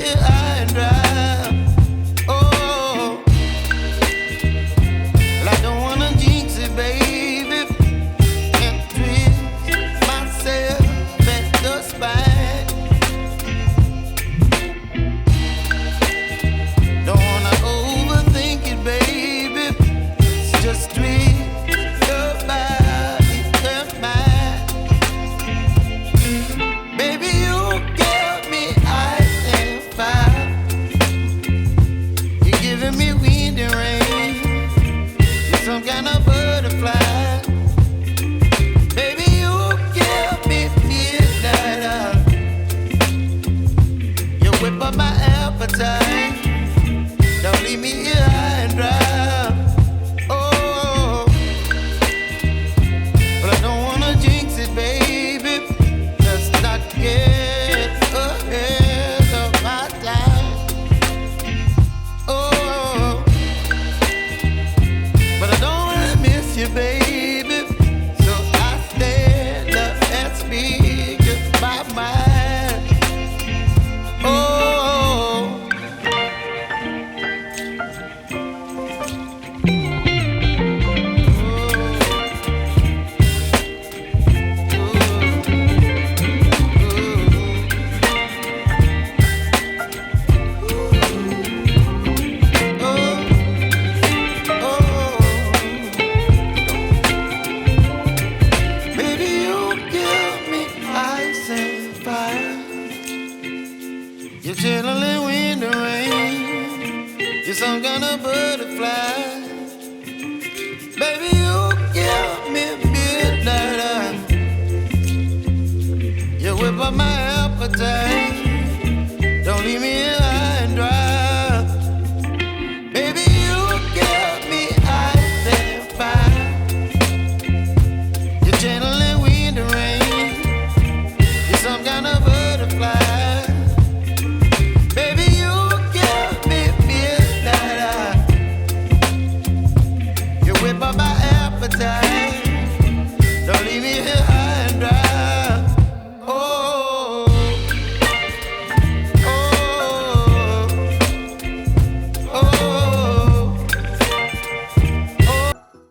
here high and dry. Oh, well, I don't wanna jinx it, baby, and twist myself at the spine. Don't wanna overthink it, baby. It's just twist your body and mine. Baby, you give me ice and fire. You're giving me wind and rain. You're some kind of butterfly. Baby, you give me midnight. You whip up my appetite. Don't leave me here high and dry. Oh, but I don't wanna jinx it, baby. Let's not get ahead of my time. Oh, but I don't wanna miss you, baby. So I stand up and speak just my mind. Oh. You're chilling wind and rain. You're some kind of butterfly. Baby, you give me midnight. You whip up my appetite.